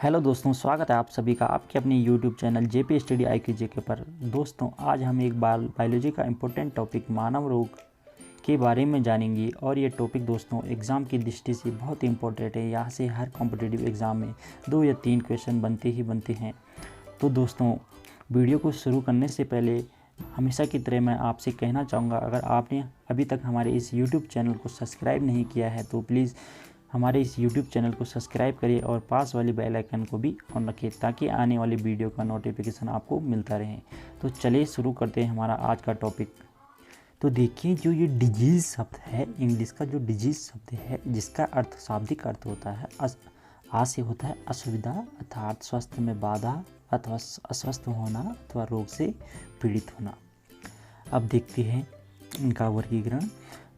Hello दोस्तों, स्वागत है आप सभी का आपके अपने YouTube channel JP study IQ JK पर। दोस्तों, आज हम एक बायोलॉजी का इम्पोर्टेंट टॉपिक मानव रोग के बारे में जानेंगे। और ये टॉपिक दोस्तों एग्ज़ाम की दृष्टि से बहुत इंपॉर्टेंट है। यहाँ से हर कॉम्पिटिटिव एग्ज़ाम में 2 या 3 क्वेश्चन बनते ही बनते हैं। तो दोस्तों, वीडियो को शुरू करने से पहले हमेशा की तरह मैं आपसे कहना चाहूँगा, अगर आपने अभी तक हमारे इस यूट्यूब चैनल को सब्सक्राइब नहीं किया है तो प्लीज़ हमारे इस YouTube चैनल को सब्सक्राइब करिए और पास वाली बेल आइकन को भी ऑन रखिए ताकि आने वाली वीडियो का नोटिफिकेशन आपको मिलता रहे। तो चलिए शुरू करते हैं हमारा आज का टॉपिक। तो देखिए, जो ये डिजीज़ शब्द है, इंग्लिश का जो डिजीज़ शब्द है, जिसका अर्थ शाब्दिक अर्थ होता है आ से होता है असुविधा, अर्थात स्वास्थ्य में बाधा अथवा अस्वस्थ होना अथवा रोग से पीड़ित होना। अब देखते हैं इनका वर्गीकरण।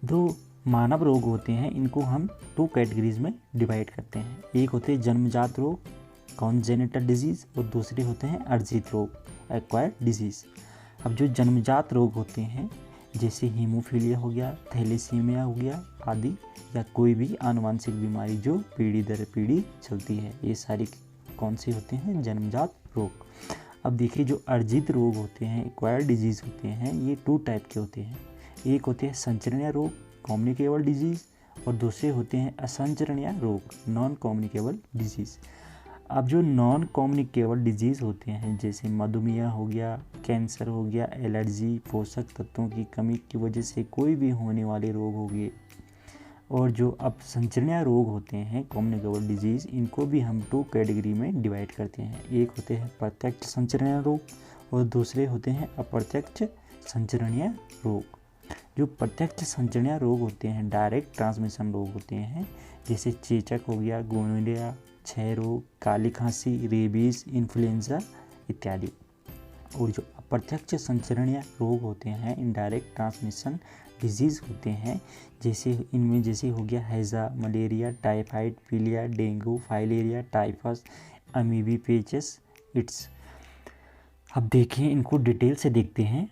दो मानव रोग होते हैं, इनको हम 2 कैटेगरीज में डिवाइड करते हैं। एक होते हैं जन्मजात रोग, कॉन्जेनिटल डिजीज़, और दूसरे होते हैं अर्जित रोग, एक्वायर्ड डिजीज़। अब जो जन्मजात रोग होते हैं जैसे हीमोफीलिया हो गया, थैलेसीमिया हो गया आदि, या कोई भी आनुवंशिक बीमारी जो पीढ़ी दर पीढ़ी चलती है, ये सारी कौन से होते हैं? जन्मजात रोग। अब देखिए, जो अर्जित रोग होते हैं, एक्वायर्ड डिजीज़ होते हैं, ये 2 टाइप के होते हैं। एक होते हैं संचरणीय रोग, कम्युनिकेबल डिजीज़, और दूसरे होते हैं असंचरणीय रोग, नॉन कम्युनिकेबल डिजीज़। अब जो नॉन कम्युनिकेबल डिजीज़ होते हैं जैसे मधुमेह हो गया, कैंसर हो गया, एलर्जी, पोषक तत्वों की कमी की वजह से कोई भी होने वाले रोग हो गए, और जो अब संचरणीय रोग होते हैं कम्युनिकेबल डिजीज़, इनको भी हम 2 कैटेगरी में डिवाइड करते हैं। एक होते हैं प्रत्यक्ष संचरणीय रोग और दूसरे होते हैं अप्रत्यक्ष संचरणीय रोग। जो प्रत्यक्ष संचरणीय रोग होते हैं डायरेक्ट ट्रांसमिशन रोग होते हैं, जैसे चेचक हो गया, गोनोरिया, क्षय रोग, काली खांसी, रेबीज, इन्फ्लुएंजा इत्यादि। और जो अप्रत्यक्ष संचरणीय रोग होते हैं इनडायरेक्ट ट्रांसमिशन डिजीज़ होते हैं, जैसे इनमें जैसे हो गया हैजा, मलेरिया, टाइफाइड, पीलिया, डेंगू, फाइलेरिया, टाइफस, अमीबी पेचिस, इट्स। अब देखिए, इनको डिटेल से देखते हैं।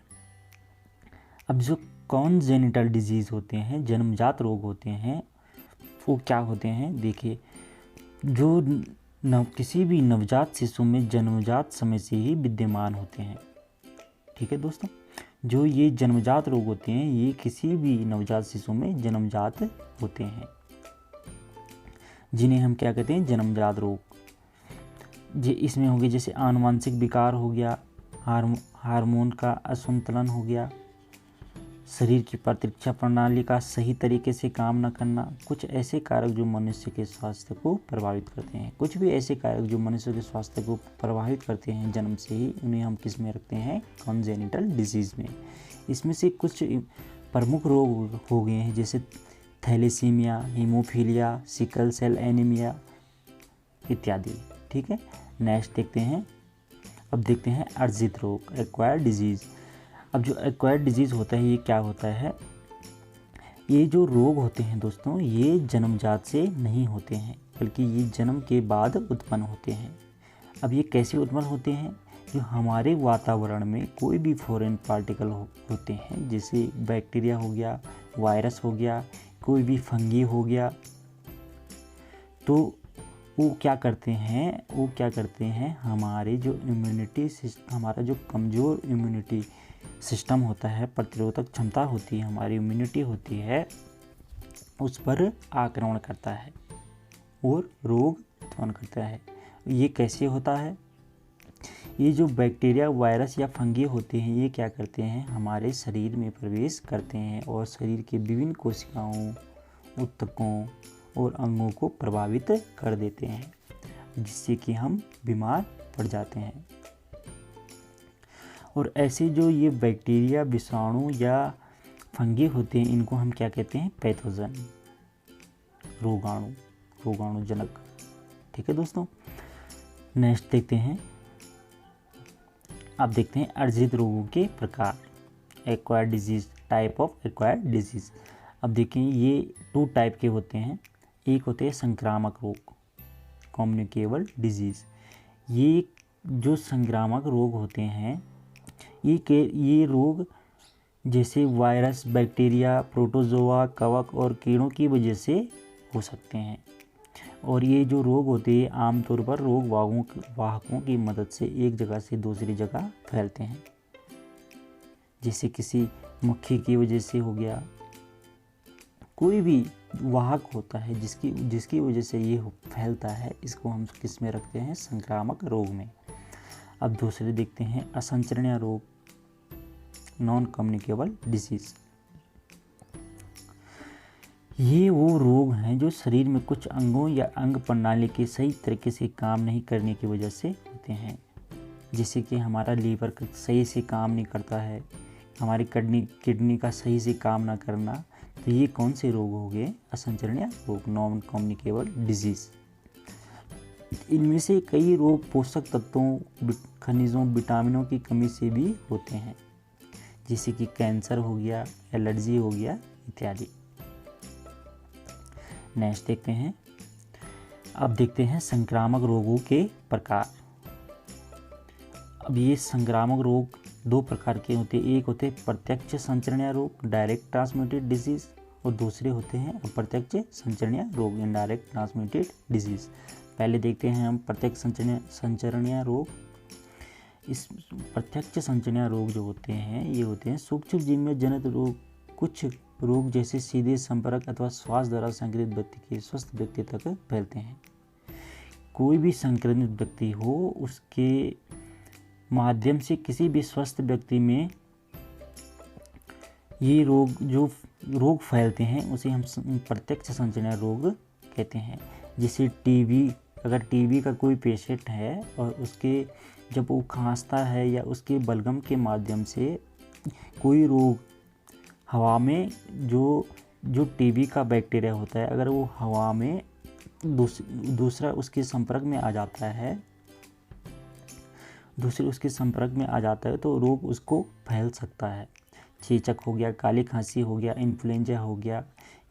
अब जो कॉन्जेनिटल डिजीज़ होते हैं, जन्मजात रोग होते हैं, वो क्या होते हैं? देखिए, जो किसी भी नवजात शिशु में जन्मजात समय से ही विद्यमान होते हैं। ठीक है दोस्तों, जो ये जन्मजात रोग होते हैं ये किसी भी नवजात शिशु में जन्मजात होते हैं, जिन्हें हम क्या कहते हैं? जन्मजात रोग। इसमें हो गए जैसे आनुवंशिक विकार हो गया, हार्मोन का असंतुलन हो गया, शरीर की प्रतिरक्षा प्रणाली का सही तरीके से काम न करना, कुछ ऐसे कारक जो मनुष्य के स्वास्थ्य को प्रभावित करते हैं। कुछ भी ऐसे कारक जो मनुष्य के स्वास्थ्य को प्रभावित करते हैं जन्म से ही, उन्हें हम किस में रखते हैं? कॉन्जेनिटल डिजीज़ में। इसमें से कुछ प्रमुख रोग हो गए हैं जैसे thalassaemia, haemophilia, sickle cell anaemia इत्यादि। ठीक है, नेक्स्ट देखते हैं। अब देखते हैं अर्जित रोग, एक्वायर्ड डिजीज़। अब जो एक्वायर्ड डिजीज़ होता है ये क्या होता है? ये जो रोग होते हैं दोस्तों, ये जन्मजात से नहीं होते हैं, बल्कि ये जन्म के बाद उत्पन्न होते हैं। अब ये कैसे उत्पन्न होते हैं? जो हमारे वातावरण में कोई भी फॉरेन पार्टिकल होते हैं, जैसे बैक्टीरिया हो गया, वायरस हो गया, कोई भी फंगी हो गया, तो वो क्या करते हैं? हमारे जो इम्यूनिटी सिस्टम, हमारा जो कमज़ोर इम्यूनिटी सिस्टम होता है, प्रतिरोधक क्षमता होती है, हमारी इम्यूनिटी होती है, उस पर आक्रमण करता है और रोग उत्पन्न करता है। ये कैसे होता है? ये जो बैक्टीरिया, वायरस या फंगी होते हैं, ये क्या करते हैं? हमारे शरीर में प्रवेश करते हैं और शरीर के विभिन्न कोशिकाओं, ऊतकों और अंगों को प्रभावित कर देते हैं, जिससे कि हम बीमार पड़ जाते हैं। और ऐसे जो ये बैक्टीरिया, विषाणु या फंगी होते हैं, इनको हम क्या कहते हैं? पैथोजन, रोगाणुजनक। ठीक है दोस्तों, नेक्स्ट देखते हैं। अब देखते हैं अर्जित रोगों के प्रकार, acquired disease, type of acquired disease. अब देखें, ये 2 टाइप के होते हैं। एक होते हैं संक्रामक रोग, कम्युनिकेबल डिजीज़। ये जो संक्रामक रोग होते हैं, ये रोग जैसे वायरस, बैक्टीरिया, प्रोटोजोआ, कवक और कीड़ों की वजह से हो सकते हैं। और ये जो रोग होते हैं आमतौर पर रोग वाहकों की मदद से एक जगह से दूसरी जगह फैलते हैं। जैसे किसी मक्खी की वजह से हो गया, कोई भी वाहक होता है जिसकी वजह से ये फैलता है, इसको हम किस में रखते हैं? संक्रामक रोग में। अब दूसरे देखते हैं असंचरणीय रोग, नॉन कम्युनिकेबल डिसीज। ये वो रोग हैं जो शरीर में कुछ अंगों या अंग प्रणाली के सही तरीके से काम नहीं करने की वजह से होते हैं। जैसे कि हमारा लीवर सही से काम नहीं करता है, हमारी किडनी का सही से काम ना करना, तो ये कौन से रोग हो गए? असंचरणीय रोग, नॉन कम्युनिकेबल डिजीज। इनमें से कई रोग पोषक तत्वों, खनिजों, विटामिनों की कमी से भी होते हैं, जैसे कि कैंसर हो गया, एलर्जी हो गया इत्यादि। नेक्स्ट देखते हैं, अब देखते हैं संक्रामक रोगों के प्रकार। अब ये संक्रामक रोग दो प्रकार के होते हैं, एक होते हैं प्रत्यक्ष संचरणीय रोग, डायरेक्ट ट्रांसमिटेड डिजीज, और दूसरे होते हैं अप्रत्यक्ष संचरणीय रोग, इनडायरेक्ट ट्रांसमिटेड डिजीज। पहले देखते हैं हम प्रत्यक्ष संचरणीय रोग। इस प्रत्यक्ष संचरणीय रोग जो होते हैं ये होते हैं सूक्ष्म जीव जनित रोग। कुछ रोग जैसे सीधे संपर्क अथवा श्वास द्वारा संक्रमित व्यक्ति के स्वस्थ व्यक्ति तक फैलते हैं। कोई भी संक्रमित व्यक्ति हो, उसके माध्यम से किसी भी स्वस्थ व्यक्ति में ये रोग फैलते हैं, उसे हम प्रत्यक्ष संचरणीय रोग कहते हैं। जैसे टीबी, अगर टीबी का कोई पेशेंट है और उसके जब वो खांसता है या उसके बलगम के माध्यम से कोई रोग हवा में जो टीबी का बैक्टीरिया होता है, अगर वो हवा में दूसरा उसके संपर्क में आ जाता है, तो रोग उसको फैल सकता है। चेचक हो गया, काली खांसी हो गया, इन्फ्लुएंजा हो गया,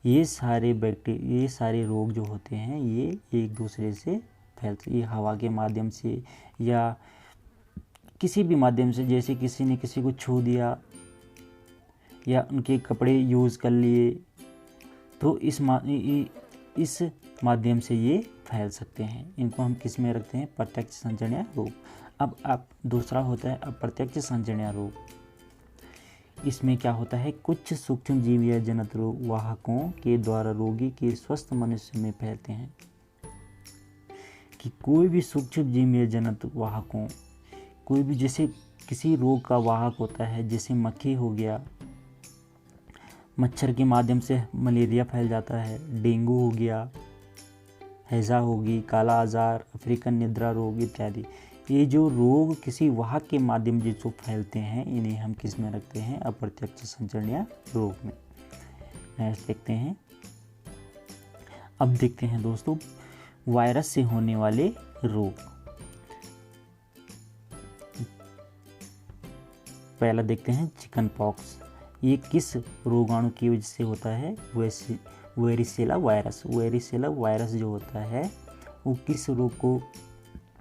ये सारे रोग जो होते हैं ये एक दूसरे से फैलते, ये हवा के माध्यम से या किसी भी माध्यम से, जैसे किसी ने किसी को छू दिया या उनके कपड़े यूज़ कर लिए, तो इस माध्यम से ये फैल सकते हैं। इनको हम किस में रखते हैं? प्रत्यक्ष संचरणीय रोग। अब दूसरा होता है अप्रत्यक्ष संचरणीय रोग। इसमें क्या होता है? कुछ सूक्ष्म जीव जनित रोग वाहकों के द्वारा रोगी के स्वस्थ मनुष्य में फैलते हैं। कि कोई भी सूक्ष्म जीव जनित वाहकों, कोई भी जैसे किसी रोग का वाहक होता है, जैसे मक्खी हो गया, मच्छर के माध्यम से मलेरिया फैल जाता है, डेंगू हो गया, हैजा होगी, काला आजार, अफ्रीकन निद्रा रोग इत्यादि। ये जो रोग किसी वाहक के माध्यम से जो फैलते हैं, इन्हें हम किस में रखते हैं? अप्रत्यक्ष संचरणीय रोग में। नेक्स्ट देखते हैं, अब देखते हैं दोस्तों वायरस से होने वाले रोग। पहला देखते हैं चिकन पॉक्स। ये किस रोगाणु की वजह से होता है? वेरिसेला वायरस जो होता है वो किस रोग को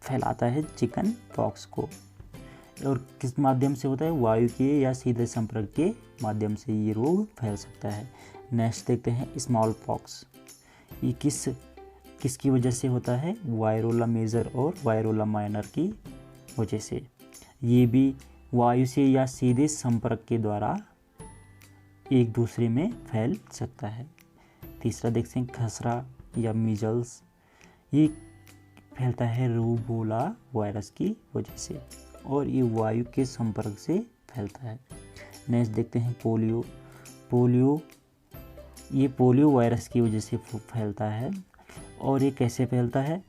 फैलाता है? चिकन पॉक्स को। और किस माध्यम से होता है? वायु के या सीधे संपर्क के माध्यम से ये रोग फैल सकता है। नेक्स्ट देखते हैं स्मॉल पॉक्स। ये किसकी वजह से होता है? वायरोला मेजर और वायरोला माइनर की वजह से। ये भी वायु से या सीधे संपर्क के द्वारा एक दूसरे में फैल सकता है। तीसरा देखते हैं खसरा या मीजल्स। ये फैलता है रूबेला वायरस की वजह से और ये वायु के संपर्क से फैलता है। नेक्स्ट देखते हैं पोलियो। ये पोलियो वायरस की वजह से फैलता है। और ये कैसे फैलता है?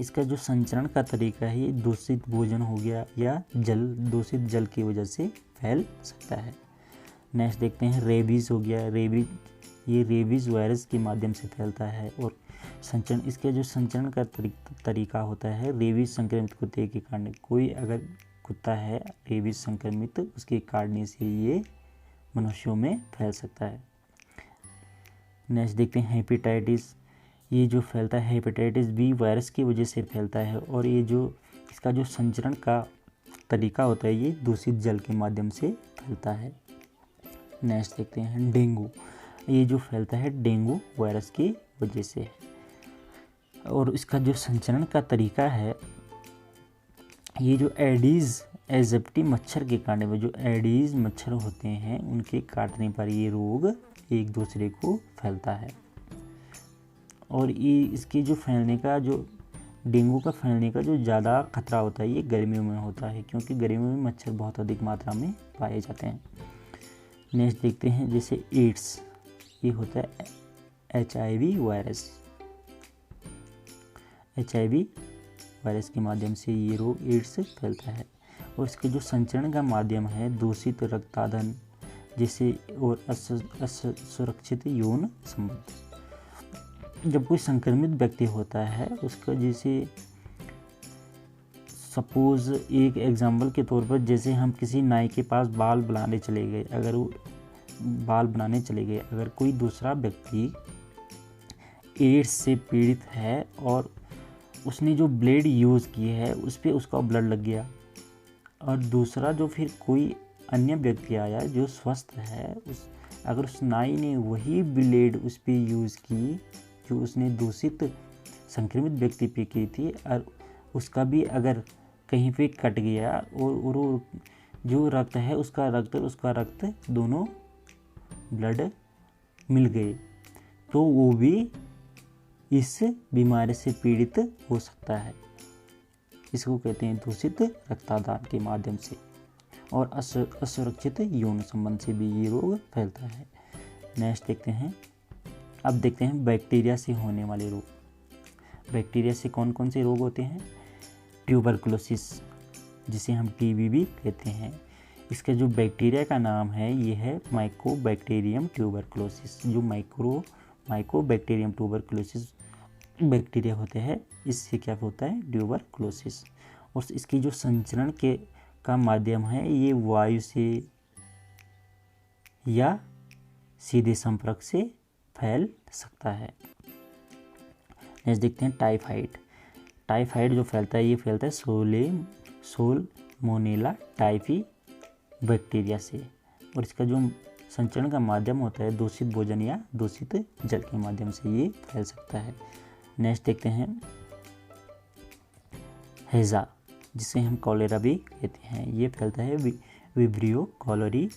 इसका जो संचरण का तरीका है, ये दूषित भोजन हो गया या दूषित जल की वजह से फैल सकता है। नेक्स्ट देखते हैं रेबीज़ हो गया। ये रेबीज़ वायरस के माध्यम से फैलता है और इसका जो संचरण का तरीका होता है, रेबीज़ संक्रमित कुत्ते के काटने, कोई अगर कुत्ता है रेबीज़ संक्रमित, उसके काटने से ये मनुष्यों में फैल सकता है। नेक्स्ट देखते हैं हेपेटाइटिस। ये जो फैलता है हेपेटाइटिस बी वायरस की वजह से फैलता है और इसका जो संचरण का तरीका होता है, ये दूषित जल के माध्यम से फैलता है। नेक्स्ट देखते हैं डेंगू। ये जो फैलता है डेंगू वायरस की वजह से। और इसका जो संचरण का तरीका है, ये जो एडीज एजिप्टी मच्छर के काटने पर, जो एडीज मच्छर होते हैं उनके काटने पर ये रोग एक दूसरे को फैलता है। और ये इसके जो फैलने का, जो डेंगू का फैलने का जो ज़्यादा खतरा होता है, ये गर्मियों में होता है, क्योंकि गर्मियों में मच्छर बहुत अधिक मात्रा में पाए जाते हैं। नेक्स्ट देखते हैं, जैसे एड्स, ये होता है HIV वायरस। HIV वायरस के माध्यम से ये रोग एड्स फैलता है। और इसके जो संचरण का माध्यम है, दूषित रक्तादन जैसे और असुरक्षित यौन संबंध। जब कोई संक्रमित व्यक्ति होता है, उसका जैसे सपोज एक एग्जाम्पल के तौर पर, जैसे हम किसी नाई के पास बाल बनाने चले गए, अगर कोई दूसरा व्यक्ति एड्स से पीड़ित है और उसने जो ब्लेड यूज़ की है उस पर उसका ब्लड लग गया, और दूसरा जो फिर कोई अन्य व्यक्ति आया जो स्वस्थ है, अगर उस नाई ने वही ब्लेड उस पर यूज़ की जो उसने दूषित संक्रमित व्यक्ति पे की थी, और उसका भी अगर कहीं पे कट गया और जो रक्त है उसका रक्त दोनों ब्लड मिल गए, तो वो भी इस बीमारी से पीड़ित हो सकता है। इसको कहते हैं दूषित रक्तदान के माध्यम से। और असुरक्षित यौन संबंध से भी ये रोग फैलता है। नेक्स्ट देखते हैं, अब देखते हैं बैक्टीरिया से होने वाले रोग। बैक्टीरिया से कौन कौन से रोग होते हैं? ट्यूबरकुलोसिस, जिसे हम TB भी कहते हैं। इसका जो बैक्टीरिया का नाम है ये है माइकोबैक्टीरियम ट्यूबरकुलोसिस। जो माइकोबैक्टीरियम ट्यूबरकुलोसिस बैक्टीरिया होते हैं, इससे क्या होता है? ट्यूबरकुलोसिस। और इसकी जो संचरण का माध्यम है, ये वायु से या सीधे संपर्क से फैल सकता है। नेक्स्ट देखते हैं टाइफाइड जो फैलता है, ये फैलता है सोलमोनेला टाइफी बैक्टीरिया से। और इसका जो संचरण का माध्यम होता है, दूषित भोजन या दूषित जल के माध्यम से ये फैल सकता है। नेक्स्ट देखते हैं हैजा, जिसे हम कॉलेरा भी कहते हैं। ये फैलता है विब्रियो कॉलोरी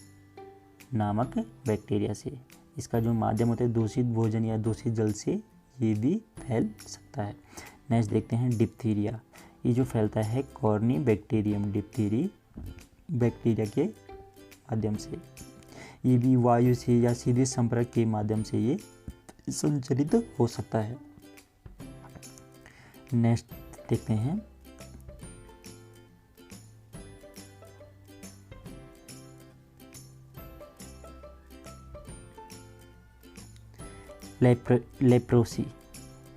नामक बैक्टीरिया से। इसका जो माध्यम होता है, दूषित भोजन या दूषित जल से ये भी फैल सकता है। नेक्स्ट देखते हैं डिप्थीरिया। ये जो फैलता है कॉर्नी बैक्टीरियम डिप्थीरी बैक्टीरिया के माध्यम से। ये भी वायु से या सीधे संपर्क के माध्यम से ये संचरित हो सकता है। नेक्स्ट देखते हैं लेप्रोसी,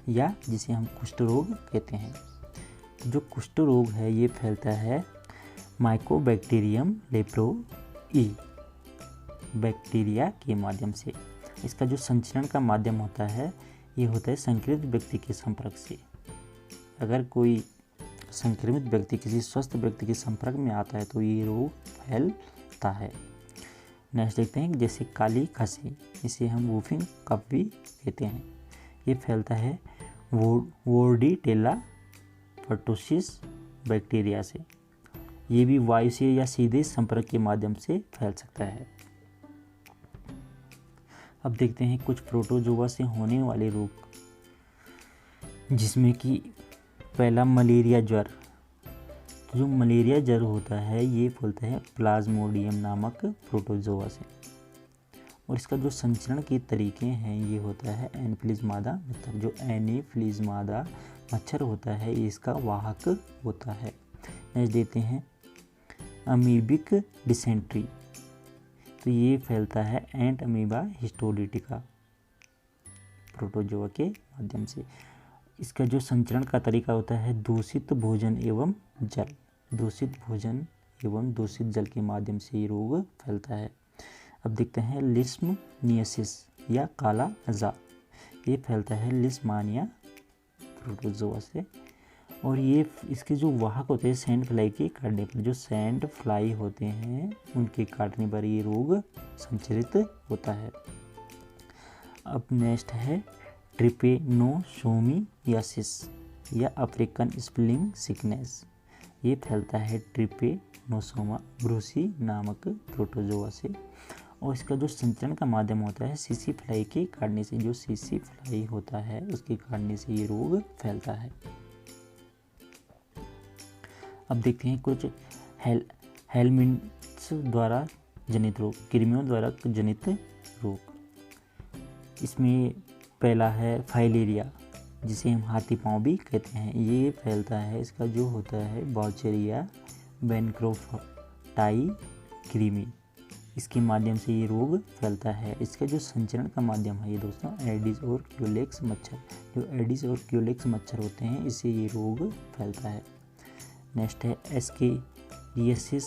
या जिसे हम कुष्ठ रोग कहते हैं। जो कुष्ठ रोग है ये फैलता है माइकोबैक्टीरियम लेप्रोई बैक्टीरिया के माध्यम से। इसका जो संचरण का माध्यम होता है, ये होता है संक्रमित व्यक्ति के संपर्क से। अगर कोई संक्रमित व्यक्ति किसी स्वस्थ व्यक्ति के संपर्क में आता है तो ये रोग फैलता है। नेक्स्ट देखते हैं, जैसे काली खांसी, इसे हम वूफिंग कफ भी कहते हैं। ये फैलता है वोर्डिटेला पर्टुसिस बैक्टीरिया से। ये भी वायु से या सीधे संपर्क के माध्यम से फैल सकता है। अब देखते हैं कुछ प्रोटोजोआ से होने वाले रोग, जिसमें कि पहला मलेरिया ज्वर। तो जो मलेरिया ज्वर होता है ये फैलता है प्लाज्मोडियम नामक प्रोटोजोआ से। और इसका जो संचरण के तरीके हैं, ये होता है एनोफिलीज मच्छर। जो एनोफिलीज मच्छर होता है ये इसका वाहक होता है। नेक्स्ट देते हैं अमीबिक डिसेंट्री। तो ये फैलता है एंट अमीबा हिस्टोलिटिका प्रोटोजोआ के माध्यम से। इसका जो संचरण का तरीका होता है दूषित भोजन एवं जल। दूषित भोजन एवं दूषित जल के माध्यम से ये रोग फैलता है। अब देखते हैं लिस्मनियासिस या काला अज़ा। ये फैलता है लिस्मानिया प्रोटोजोआ से। और ये इसके जो वाहक होते हैं सैंड फ्लाई के काटने पर, जो सैंड फ्लाई होते हैं उनके काटने पर ये रोग संचरित होता है। अब नेक्स्ट है ट्रिपेनोसोमियासिस या अफ्रीकन स्प्लिंग सिकनेस। ये फैलता है ट्रिपेनोसोमा ब्रूसी नामक प्रोटोजोआ से, और इसका जो संचरण का माध्यम होता है सीसी फ्लाई के काटने से। जो सीसी फ्लाई होता है उसके काटने से ये रोग फैलता है। अब देखते हैं कुछ हेलमिंथ्स द्वारा जनित रोग, कृमियों द्वारा जनित रोग। इसमें पहला है फाइलेरिया, जिसे हम हाथी पाँव भी कहते हैं। ये फैलता है, इसका जो होता है बॉचरिया बेनक्रोफटाई कृमि, इसके माध्यम से ये रोग फैलता है। इसका जो संचरण का माध्यम है ये दोस्तों एडिस और क्यूलेक्स मच्छर, जो एडिस और क्यूलेक्स मच्छर होते हैं इससे ये रोग फैलता है। नेक्स्ट है एस्केरियासिस,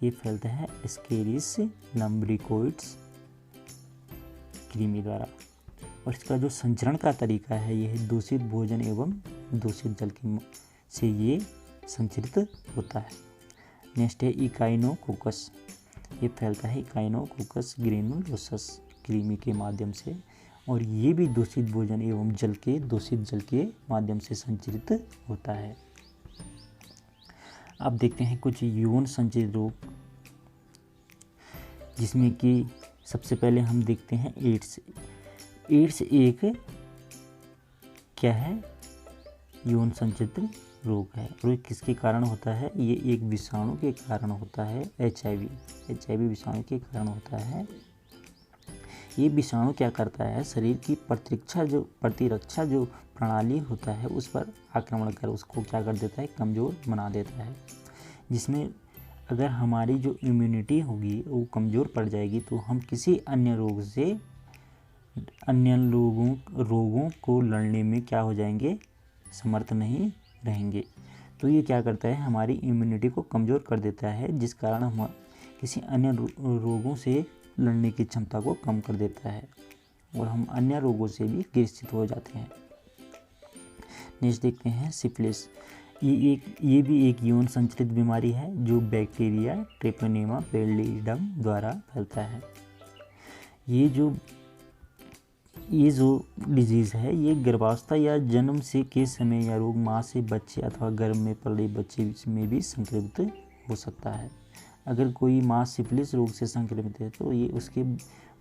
ये फैलता है एस्केरिस लम्ब्रिकोइड्स कृमि द्वारा, और इसका जो संचरण का तरीका है यह दूषित भोजन एवं दूषित जल से ये संचरित होता है। नेक्स्ट है इकाइनोकोकस, ये फैलता है इकाइनोकोकस ग्रेनुलोसस कृमि के माध्यम से, और ये भी दूषित भोजन एवं दूषित जल के माध्यम से संचरित होता है। अब देखते हैं कुछ यौन संचरित रोग, जिसमें कि सबसे पहले हम देखते हैं एड्स। एड्स एक क्या है, यौन संचरित रोग है, और ये किसके कारण होता है, ये एक विषाणु के कारण होता है। एचआईवी विषाणु के कारण होता है। ये विषाणु क्या करता है, शरीर की प्रतिरक्षा जो प्रणाली होता है उस पर आक्रमण कर उसको क्या कर देता है, कमज़ोर बना देता है, जिसमें अगर हमारी जो इम्यूनिटी होगी वो कमज़ोर पड़ जाएगी तो हम किसी अन्य रोगों को लड़ने में क्या हो जाएंगे, समर्थ नहीं रहेंगे। तो ये क्या करता है, हमारी इम्यूनिटी को कमज़ोर कर देता है, जिस कारण हम किसी अन्य रोगों से लड़ने की क्षमता को कम कर देता है, और हम अन्य रोगों से भी ग्रसित हो जाते हैं। नेक्स्ट देखते हैं सिफिलिस। ये भी एक यौन संचरित बीमारी है जो बैक्टीरिया ट्रेपोनेमा पैलिडम द्वारा फैलता है। ये जो डिजीज़ है ये गर्भावस्था या जन्म से के समय या रोग माँ से बच्चे अथवा गर्भ में पल रहे बच्चे में भी संक्रमित हो सकता है। अगर कोई माँ सिफिलिस रोग से संक्रमित है तो ये उसके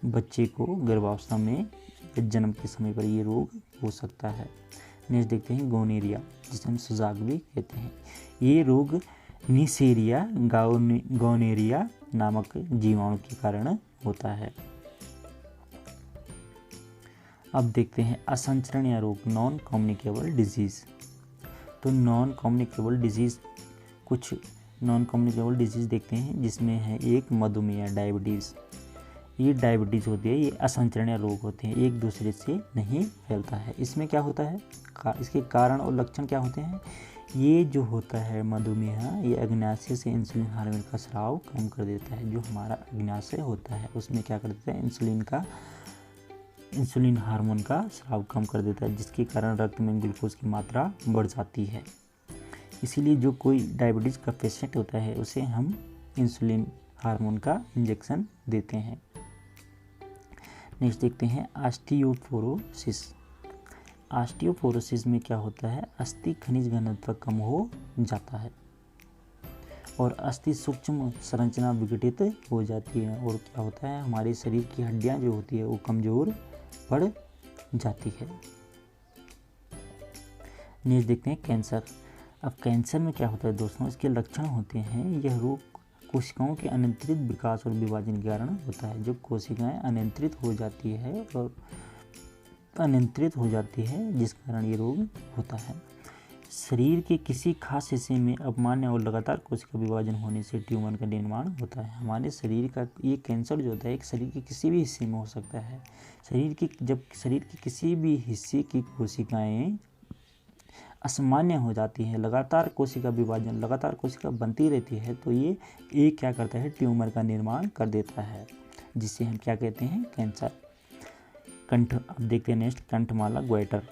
बच्चे को गर्भावस्था में जन्म के समय पर ये रोग हो सकता है। नेक्स्ट देखते हैं गोनेरिया, जिसे हम सुजाक भी कहते हैं। ये रोग नीसेरिया गोनेरिया नामक जीवाणु के कारण होता है। अब देखते हैं असंचरणीय रोग, नॉन कम्युनिकेबल डिजीज़। तो कुछ नॉन कम्युनिकेबल डिजीज़ देखते हैं, जिसमें है एक मधुमेह डायबिटीज़। ये डायबिटीज़ होती है, ये असंचरणीय रोग होते हैं, एक दूसरे से नहीं फैलता है। इसमें क्या होता है, इसके कारण और लक्षण क्या होते हैं, ये जो होता है मधुमेह ये अग्न्याशय से इंसुलिन हार्मोन का स्राव कम कर देता है। जो हमारा अग्न्याशय होता है उसमें क्या कर देता है, इंसुलिन हार्मोन का स्राव कम कर देता है, जिसके कारण रक्त में ग्लूकोज की मात्रा बढ़ जाती है। इसीलिए जो कोई डायबिटीज़ का पेशेंट होता है उसे हम इंसुलिन हार्मोन का इंजेक्शन देते हैं। नेक्स्ट देखते हैं ऑस्टियोपोरोसिस। ऑस्टियोपोरोसिस में क्या होता है, अस्थि खनिज घनत्व कम हो जाता है और अस्थि सूक्ष्म संरचना विघटित हो जाती है, और क्या होता है, हमारे शरीर की हड्डियां जो होती है वो कमज़ोर पड़ जाती है। नेक्स्ट देखते हैं कैंसर। अब कैंसर में क्या होता है दोस्तों, इसके लक्षण होते हैं, यह रोग कोशिकाओं के अनियंत्रित विकास और विभाजन के कारण होता है। जो कोशिकाएं अनियंत्रित हो जाती है जिस कारण ये रोग होता है। शरीर के किसी खास हिस्से में अवमान्य और लगातार कोशिका विभाजन होने से ट्यूमर का निर्माण होता है। हमारे शरीर का ये कैंसर जो होता है एक शरीर के किसी भी हिस्से में हो सकता है। जब शरीर के किसी भी हिस्से की कोशिकाएं असामान्य हो जाती है, लगातार कोशिका बनती रहती है, तो ये एक क्या करता है, ट्यूमर का निर्माण कर देता है, जिसे हम क्या कहते हैं, कैंसर। कंठ, अब देखते हैं नेक्स्ट कंठमाला ग्वाइटर,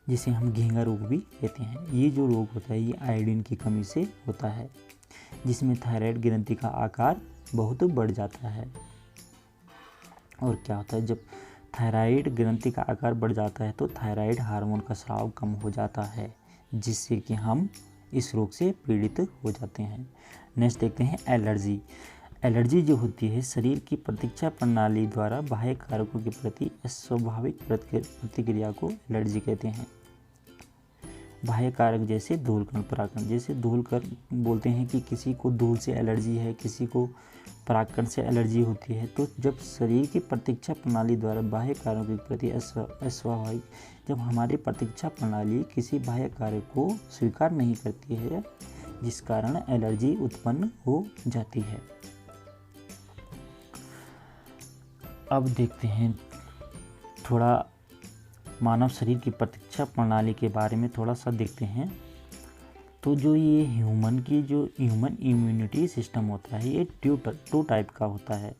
जिसे हम घेंगा रोग भी कहते हैं। ये जो रोग होता है ये आयोडीन की कमी से होता है, जिसमें थायराइड ग्रंथि का आकार बहुत बढ़ जाता है। और क्या होता है, जब थायराइड ग्रंथि का आकार बढ़ जाता है तो थायराइड हार्मोन का स्राव कम हो जाता है, जिससे कि हम इस रोग से पीड़ित हो जाते हैं। नेक्स्ट देखते हैं एलर्जी। एलर्जी जो होती है शरीर की प्रतिरक्षा प्रणाली द्वारा बाह्य कारकों के प्रति अस्वाभाविक प्रतिक्रिया को एलर्जी कहते हैं। बाह्य कारक जैसे धूल कण परागकण, जैसे धूल कण बोलते हैं कि किसी को धूल से एलर्जी है, किसी को परागकण से एलर्जी होती है। तो जब शरीर की प्रतिरक्षा प्रणाली द्वारा बाह्य कारकों के प्रति अस्वाभाविक, जब हमारी प्रतिरक्षा प्रणाली किसी बाह्य कारक को स्वीकार नहीं करती है, जिस कारण एलर्जी उत्पन्न हो जाती है। अब देखते हैं थोड़ा मानव शरीर की प्रतिरक्षा प्रणाली के बारे में थोड़ा सा देखते हैं। तो जो ये ह्यूमन इम्यूनिटी सिस्टम होता है, ये टू टाइप का होता है।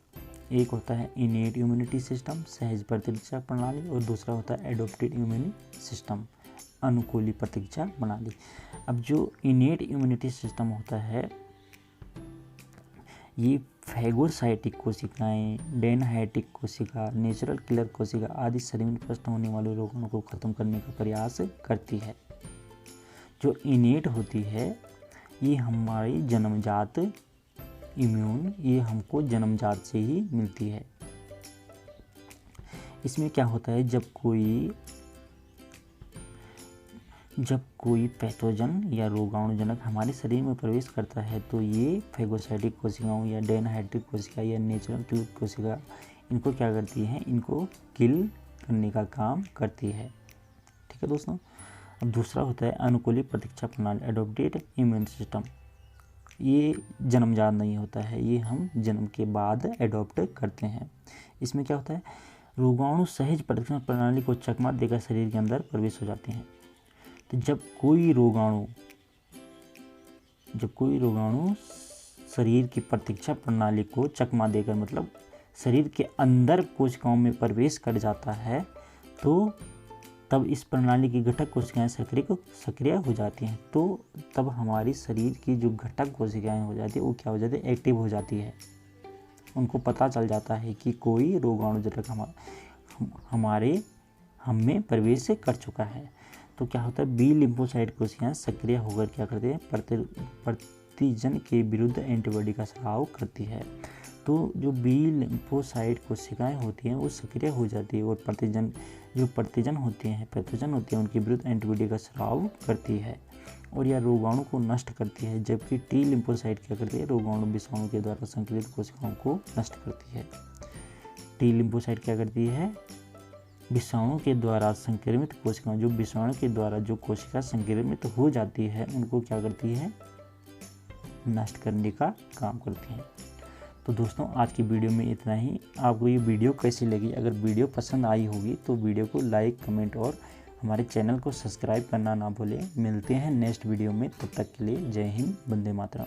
एक होता है इनेट इम्यूनिटी सिस्टम, सहज प्रतिरक्षा प्रणाली, और दूसरा होता है एडोप्टेड इम्यूनिटी सिस्टम, अनुकूली प्रतिरक्षा प्रणाली। अब जो इनेट इम्यूनिटी सिस्टम होता है, ये फैगोसाइटिक कोशिकाएं, डेनहाइटिक कोशिका, नेचुरल किलर कोशिका आदि शरीर में नष्ट होने वाले रोगों को खत्म करने का प्रयास करती है। जो इनेट होती है ये हमारी जन्मजात इम्यून, ये हमको जन्मजात से ही मिलती है। इसमें क्या होता है, जब कोई पैथोजन या रोगाणुजनक हमारे शरीर में प्रवेश करता है तो ये फैगोसाइटिक कोशिकाओं या डेनहाइड्रिक कोशिका या नेचुरल किलर कोशिका इनको क्या करती हैं, इनको किल करने का काम करती है। ठीक है दोस्तों। अब दूसरा होता है अनुकूली प्रतिरक्षा प्रणाली, एडोप्टेड इम्यून सिस्टम। ये जन्मजात नहीं होता है, ये हम जन्म के बाद एडॉप्ट करते हैं। इसमें क्या होता है, रोगाणु सहज प्रतिरक्षा प्रणाली को चकमा देकर शरीर के अंदर प्रवेश हो जाते हैं। तो जब कोई रोगाणु शरीर की प्रतिरक्षा प्रणाली को चकमा देकर, मतलब शरीर के अंदर कोशिकाओं में प्रवेश कर जाता है, तो तब इस प्रणाली की घटक कोशिकाएं सक्रिय हो जाती हैं। तो तब हमारी शरीर की जो घटक कोशिकाएं हो जाती है वो क्या हो जाती है, एक्टिव हो जाती है। उनको पता चल जाता है कि कोई रोगाणुजनक हम में प्रवेश कर चुका है। तो क्या होता है, बी लिम्फोसाइट कोशिकाएं सक्रिय होकर क्या करते हैं, प्रतिजन के विरुद्ध एंटीबॉडी का स्राव करती है। तो जो बी लिम्फोसाइट कोशिकाएं होती हैं वो सक्रिय हो जाती है और पैथोजन होते हैं उनके विरुद्ध एंटीबॉडी का स्राव करती है और यह रोगाणु को नष्ट करती है। जबकि टी लिम्फोसाइट क्या करती है, रोगाणु विषाणु के द्वारा संक्रमित कोशिकाओं को नष्ट करती है। टी लिम्फोसाइट क्या करती है, विषाणु के द्वारा संक्रमित कोशिकाओं, जो विषाणु के द्वारा जो कोशिका संक्रमित हो जाती है उनको क्या करती है, नष्ट करने का काम करती है। तो दोस्तों आज की वीडियो में इतना ही। आपको ये वीडियो कैसी लगी, अगर वीडियो पसंद आई होगी तो वीडियो को लाइक, कमेंट और हमारे चैनल को सब्सक्राइब करना ना भूलें। मिलते हैं नेक्स्ट वीडियो में, तब तक के लिए जय हिंद, वंदे मातरम।